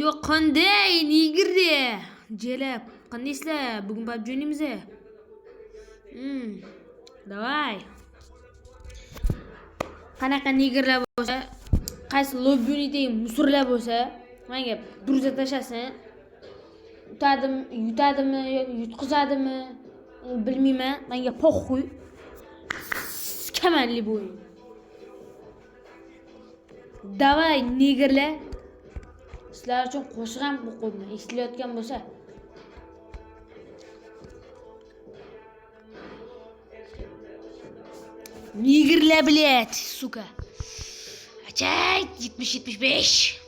Yo'q, qanday nigirdi? Jelab, qandaysizlar? Bugun PUBG o'ynaymiz. Davay. Qanaqa nigirlar bo'lsa, qaysi lobbiyni musurlar bo'lsa, menga durza tashlasin. Yutadimi yoki yutqizadimi? Bilmayman. Menga poxuy. Kamalli bo'yin. Davay nigirlar. Sizlar uchun qo'shiq ham qo'ydim. Eshitilayotgan bo'lsa. Nigirlar bilet, suka. Acay 70-75.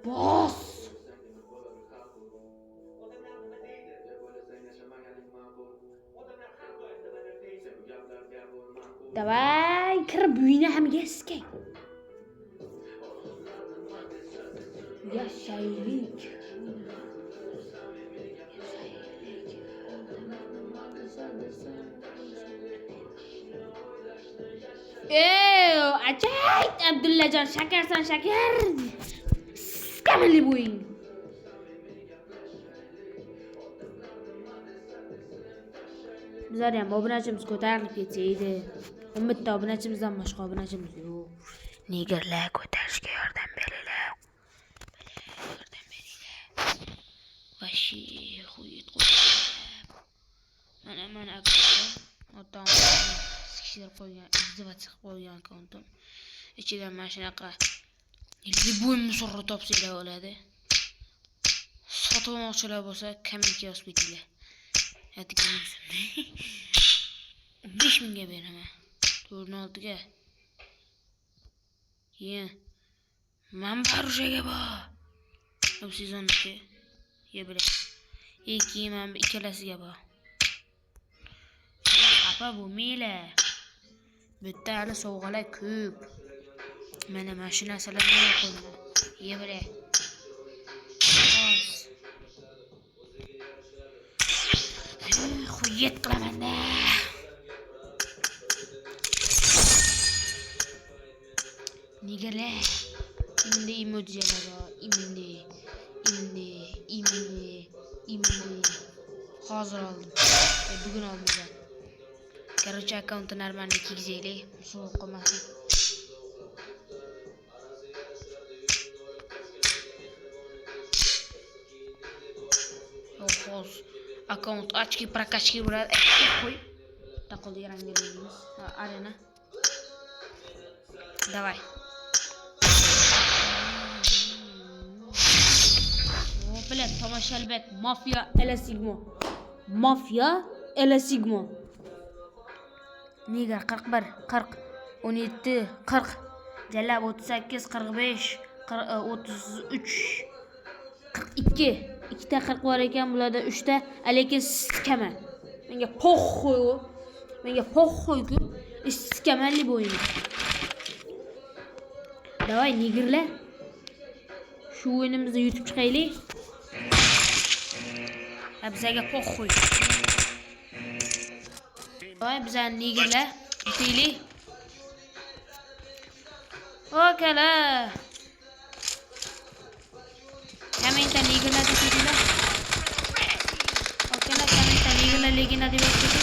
Boss. Davay, kirib uyina ham yeskang. Yashaylik. Acay, Abdullajon, shakarsan shakar. Kamili bo'ying. Bizlar ham obunachimiz ko'tarilib ketsa edi. 11 ta obunachimizdan boshqa obunachimiz yo'q. Nigirlar ko'tarishga yordam beringlar. Vashi xuyit qo'yib. Mana akkaga otam skishlar qo'ygan, izdivat qo'ygan kontom. Ichida mana shunaqa liboy musorro topsanglar bo'ladi. Sotib olmoqchilar bo'lsa, kommentga yozib ketinglar. Aytganim 15 mingga beraman. 4.6 ga. Keyin Mambarushaga bor. Bu sezonniki. Yebile. Keyin men ikkalasiga bor. Xafa bo'lmanglar. Bitta hali sovg'alar ko'p. Mana mashina narsalarni qo'ydim. Yebile. Xuyet qilaman-da. Nigirlar. Imindi emojilar bor. Imindi. Hozir oldim. Bugun oldim. Короче, аккаунты нормально kigizaylik. So'q qolmasin. Hozir аккаунт очки прокачки bo'ladi. Qo'y. Taqoldi ranglarimiz. Arena. Давай. Bilet tomoshalbek Mafia Elasigmo. Nigar 41, 40, 17, 40, Jalab 38, 45, 33, 42. Ikkita 40 bor ekan, bularda 3 ta, lekin iskaman. Menga poxxoy-ku. Iskamanli bo'yin. Davay nigirlar. Shu o'yinimizni yutib chiqaylik. Bizga poxxoy. Davay bizlar nigirlar yutaylik. Okala. Kommentda nigirlar deydilar. Okala, kommentda nigirlar legenda deb yozing.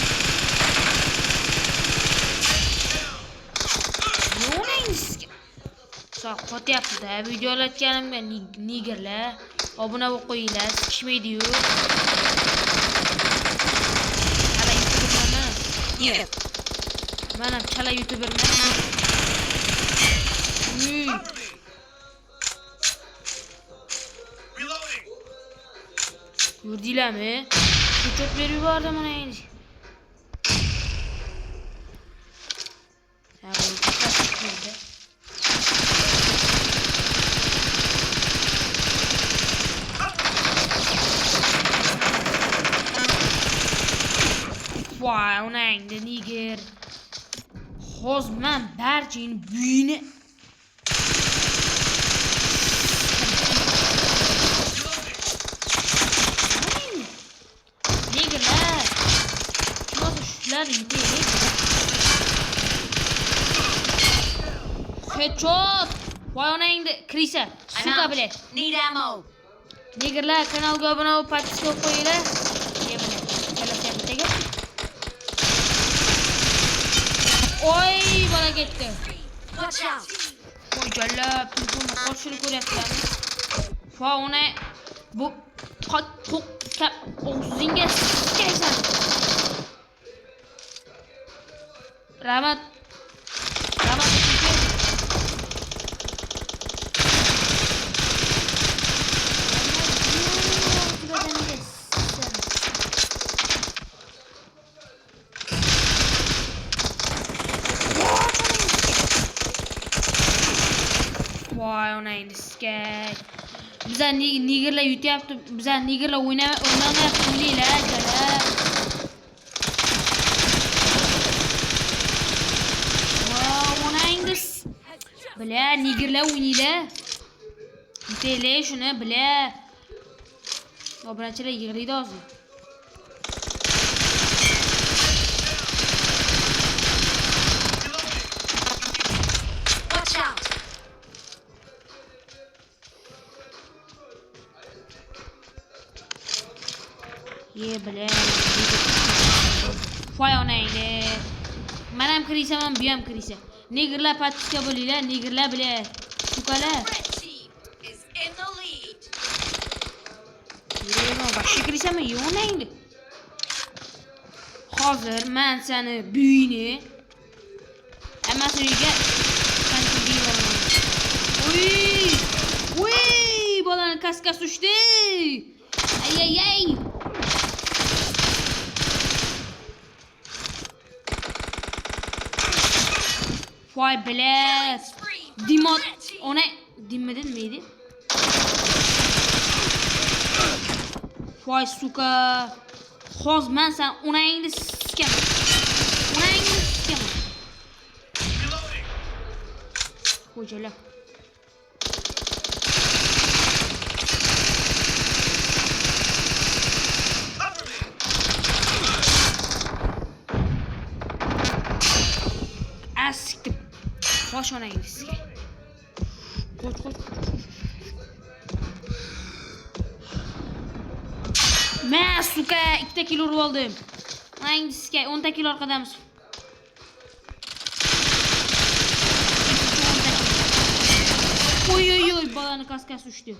So'q qotyapti-da. Video olayotganimga nigirlar obuna bo'lib qo'yinglar, sikishmaydi-yu. Chala youtuberman. Men ham chala youtuberman. Ko'rdinglarmi? Ko'chot berib yubordim mana endi. Vay, onang de niger. Hozman barchini buyini. Nigerlar. Hozir shular yutaylik. Headshot. Voy onangni kirisa. Suka bile. Need ammo. Negerlar kanalga obuna bo'lib, podpiska qo'yinglar. Yemini. Kelasiga. Oy, bola ketdi. Watch out. Voy jallab, telefonni qo'shini ko'ryapsizlarmi? Voy ona bu kap o'zinga sikaysan. Rahmat. Voy onangni sikay. Bizlar nigerlar yutyapti. Bizlar nigerlar o'ynamayapti, o'ynaylar jala. Voy onangni bila nigerlar o'ynaylar. Yutaylar shuni bila. Obrachilar yig'laydi hozir. Watch out. Ye bile. Voy onangni. Men ham kirisam, bu ham kirisa. Negerlar podpiska bo'linglar, negerlar bile. Sukalar. Red team is in the lead. Yurma, boshqa kirisami? Yo'q onangni. Hozir men seni buyini hammasini uyga qanchayman. Uy, bolani kaskas ushdi. Ay. Voy bilet. Dimot ona dinmedin miydi? Voy suka. Hoz men sen onangni sikaman. Xo'jalar. Asiktim. Bosh onangni sikay. Qoch. Men suka 2 kilo urib oldim. Onangni sikay 10 kilo orqadamiz. Oy, balani kaskasi uçtu.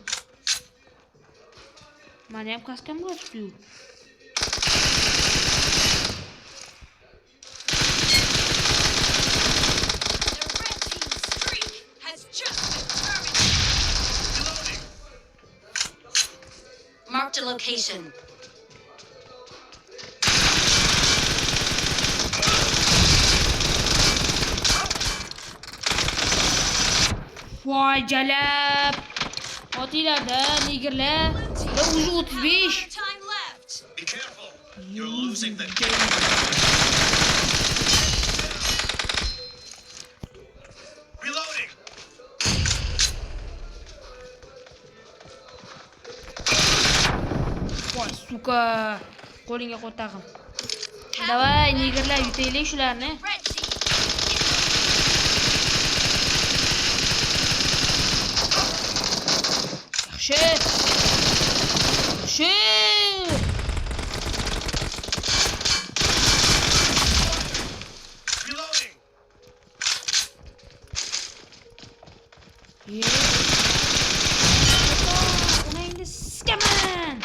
Madem kaskam kaçtı. Marked a location. Vay calap. Otilada nigerler. Ve ucu 35. Time left. Be careful. You're losing the game. Reloading. Vay suka. Qo'lingga qo'tag'im. Davay nigerlar yutaylik shularni. Red team. Yaxshi. Reloading. Onangni sikaman.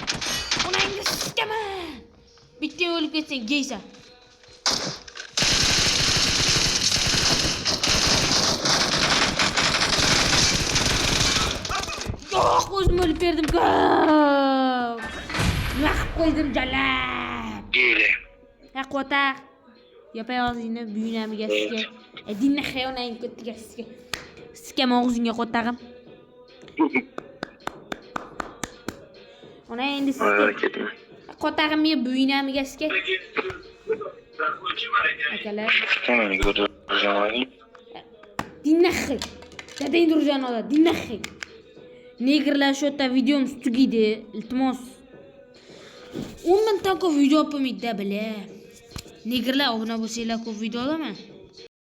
Bitta o'lib ketsang geysan. Yo'q, o'zim o'lib berdim. Nima qilib qo'ydim jalab. Gele. Qota. Yapayozingni buyunamiga sizga. Dinni xayonang ko'tiga sizga. Sikam og'zingga qotag'im. Ona endi sizga. Qotag'imga buyunamiga sizga. Akalar. Dinni xay. Dadang turgan ola, dinni xay. Negerlar shu yerda videomiz tugaydi. Iltimos 10 ming taqo video yapmaydi bile. Negerlar obuna bo'lsanglar ko'p video olaman.